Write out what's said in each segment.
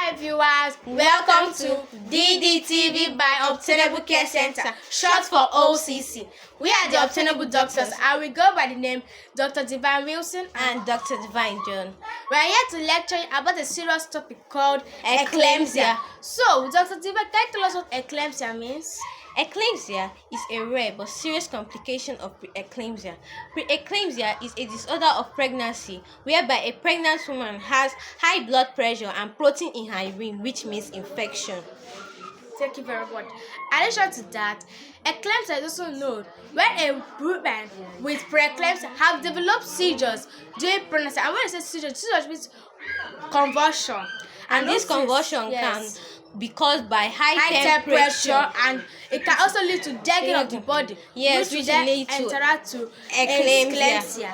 Hi viewers, welcome to DDTV by Obtainable Care Center, short for OCC. We are the Obtainable Doctors and we go by the name Dr. Divine Wilson and Dr. Divine John. We are here to lecture you about a serious topic called eclampsia. So, Dr. Divine, can you tell us what eclampsia means? Eclampsia is a rare but serious complication of preeclampsia. Preeclampsia is a disorder of pregnancy whereby a pregnant woman has high blood pressure and protein in her urine, which means infection. Thank you very much. In addition to that, eclampsia is also known when a woman with preeclampsia have developed seizures during pregnancy. And when I say seizures means convulsion. And this convulsion can be caused by high temperature, and it can also lead to deadening of the body. Yes, which leads to eclampsia.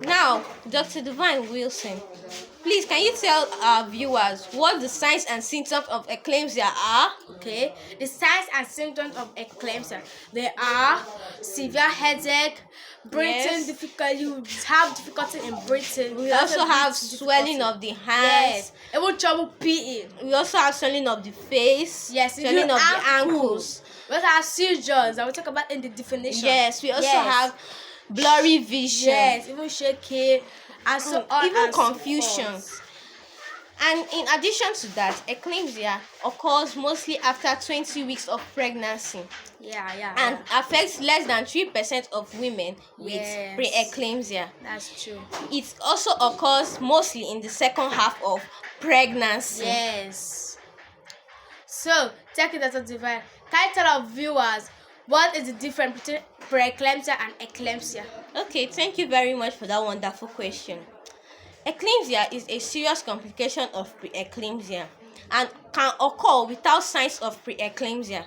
Now, Dr. Divine Wilson, please can you tell our viewers what the signs and symptoms of eclampsia are? Okay, the signs and symptoms of eclampsia, they are severe headache, breathing difficulty. You have difficulty in breathing. We also have swelling of the hands. Yes, even trouble peeing. We also have swelling of the face. Yes, swelling of the ankles. We also have seizures. I will talk about in the definition. Yes, we also have blurry vision. Yes, even shaky, and so on, even confusion. And in addition to that, eclampsia occurs mostly after 20 weeks of pregnancy. And affects less than 3% of women with preeclampsia. That's true. It also occurs mostly in the second half of pregnancy. Yes. So, thank you, Dr. Divine. Can you tell our viewers what is the difference between preeclampsia and eclampsia? Okay, thank you very much for that wonderful question. Eclampsia is a serious complication of preeclampsia and can occur without signs of preeclampsia.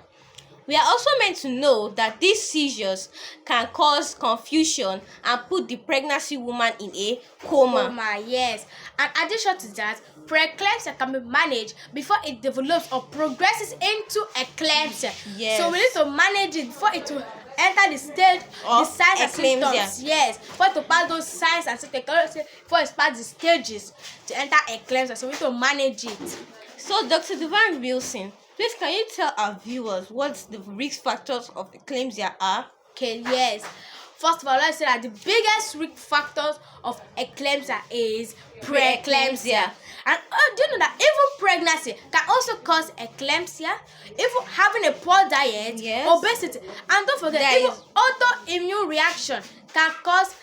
We are also meant to know that these seizures can cause confusion and put the pregnancy woman in a coma. Yes. And in addition to that, preeclampsia can be managed before it develops or progresses into eclampsia. Yes. So we need to manage it before it will enter the stage of the signs and symptoms. Yes. Before it to pass those signs and symptoms, before it pass the stages to enter eclampsia. So we need to manage it. So Dr. Divine Wilson, please can you tell our viewers what the risk factors of eclampsia are? Okay, yes. First of all, let's say that the biggest risk factors of eclampsia is preeclampsia. And do you know that even pregnancy can also cause eclampsia, even having a poor diet, obesity, and don't forget, even autoimmune reaction can cause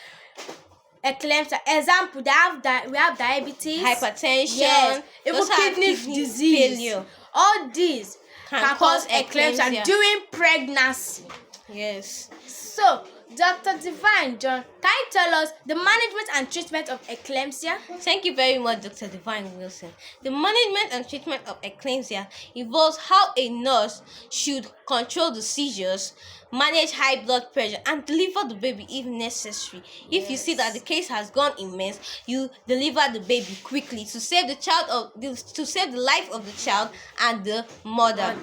eclampsia. Example, we have diabetes, hypertension, even kidney disease. Failure. All these can cause eclampsia during pregnancy. Yes. So, Dr. Divine John, can you tell us the management and treatment of eclampsia? Thank you very much, Dr. Divine Wilson. The management and treatment of eclampsia involves how a nurse should control the seizures, manage high blood pressure, and deliver the baby if necessary. If you see that the case has gone immense, you deliver the baby quickly to save to save the life of the child and the mother.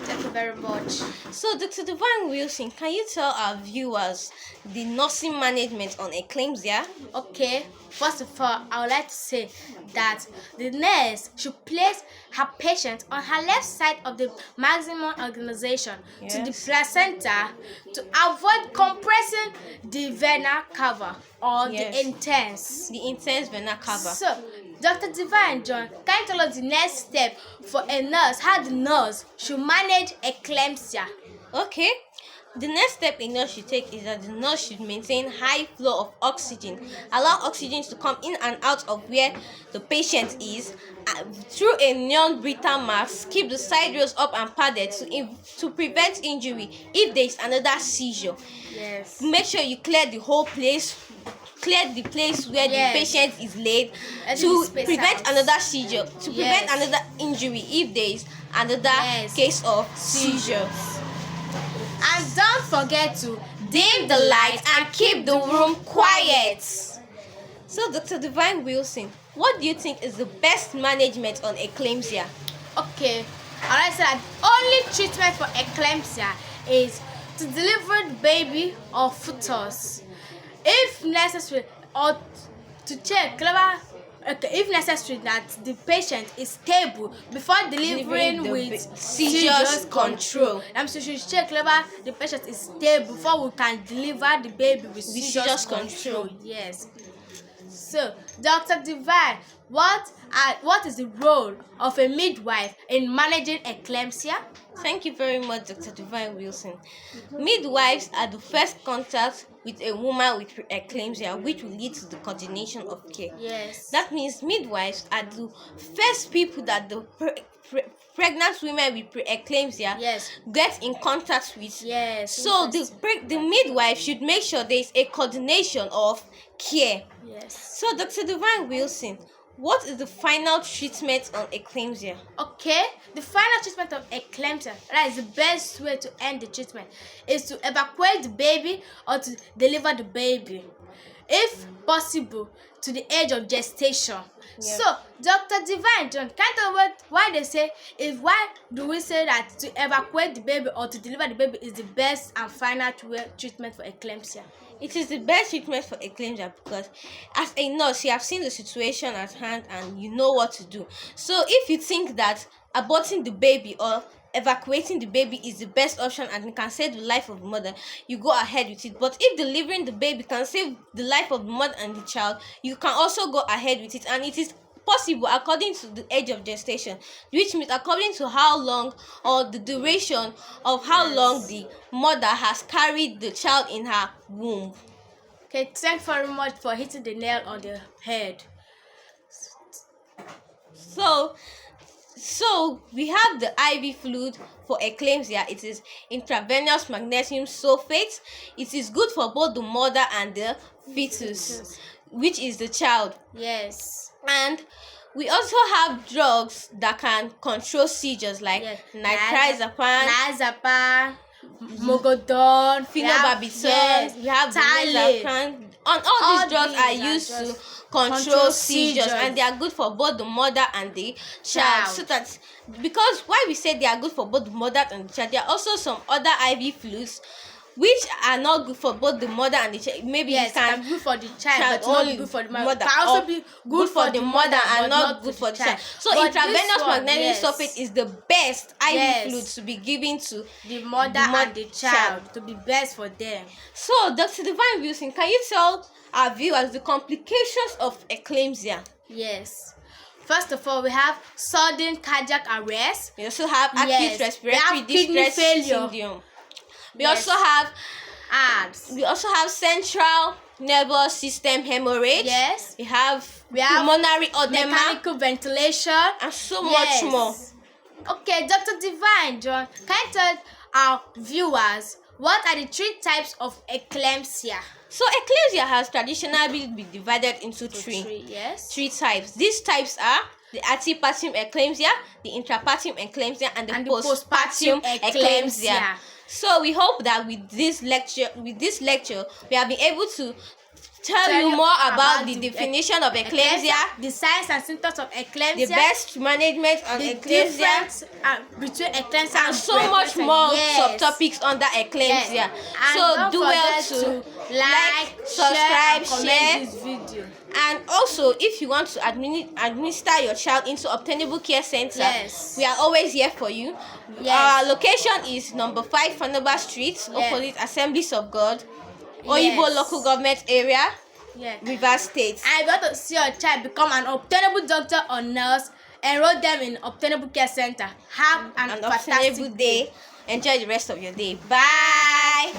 Thank you very much. So, Dr. Divine Wilson, can you tell our viewers the nursing management on eclampsia? Okay, first of all, I would like to say that the nurse should place her patient on her left side of the maximum organization to the placenta to avoid compressing the vena cava or the intense vena cava. So, Dr. Divine John, can you tell us the next step for a nurse, how the nurse should manage eclampsia? Okay. The next step a nurse should take is that the nurse should maintain high flow of oxygen, allow oxygen to come in and out of where the patient is through a non-breather mask, keep the side rails up and padded to prevent injury if there is another seizure. Yes. Make sure you clear the whole place. Clear the place where the patient is laid to prevent another seizure, to prevent another injury if there is another case of seizure. And don't forget to dim the light and keep the room quiet. So, Dr. Divine Wilson, what do you think is the best management on eclampsia? Okay, I say that only treatment for eclampsia is to deliver the baby or fetus, if necessary, or to check okay, if necessary, that the patient is stable before delivering the with seizures control. So we should check whether the patient is stable before we can deliver the baby with seizures control. Yes. So, Dr. Divine, what is the role of a midwife in managing eclampsia? Thank you very much, Dr. Divine Wilson. Midwives are the first contact with a woman with preeclampsia, which will lead to the coordination of care. Yes. That means midwives are the first people that the pregnant women with preeclampsia get in contact with. Yes. So the midwife should make sure there is a coordination of care. Yes. So, Dr. Divine Wilson, what is the final treatment on eclampsia? Okay, the final treatment of eclampsia, that is the best way to end the treatment, is to evacuate the baby or to deliver the baby, if possible, to the age of gestation. So, Dr. Divine John, can't tell why they say, why do we say that to evacuate the baby or to deliver the baby is the best and final treatment for eclampsia? It is the best treatment for eclampsia because as a nurse, you have seen the situation at hand and you know what to do. So if you think that aborting the baby or evacuating the baby is the best option and it can save the life of the mother, you go ahead with it. But if delivering the baby can save the life of the mother and the child, you can also go ahead with it, and it is possible according to the age of gestation, which means according to how long or the duration of how long the mother has carried the child in her womb. Okay, thanks very much for hitting the nail on the head. So we have the IV fluid for eclampsia. It is intravenous magnesium sulfate. It is good for both the mother and the fetus, which is the child. Yes. And we also have drugs that can control seizures like nitrazepam, mogodon, phenobarbital. We have diazepam. And all these drugs are used to control seizures, and they are good for both the mother and the child. So that, because why we say they are good for both the mother and the child, there are also some other IV fluids which are not good for both the mother and the child. Maybe it can be good for the child, but only not good for the mother. Can also be good for the mother and not good for the child. So intravenous magnesium sulfate is the best IV fluid to be given to the mother and the child, to be best for them. So, Dr. Divine Wilson, can you tell our viewers the complications of eclampsia? Yes. First of all, we have sudden cardiac arrest. We also have acute respiratory distress syndrome. We also have ARDS. We also have central nervous system hemorrhage. Yes. We have pulmonary edema, mechanical ventilation, and so much more. Okay, Dr. Divine John, can you tell our viewers what are the 3 types of eclampsia? So eclampsia has traditionally been divided into three types. These types are the antepartum eclampsia, the intrapartum eclampsia, and the postpartum eclampsia. So we hope that with this lecture, we have been able to tell you more about the definition of eclampsia, the signs and symptoms of eclampsia, the best management of eclampsia, between eclampsia and so much more subtopics under eclampsia. So do well to like, subscribe, share this video. And also, if you want to administer your child into Obtainable Care Center, we are always here for you. Our location is number 5 Fanoba Street, opposite Assemblies of God, Oyibo Local Government Area, Rivers State. And if you want to see your child become an obtainable doctor or nurse, enroll them in Obtainable Care Center. Have an fantastic day. Enjoy the rest of your day. Bye.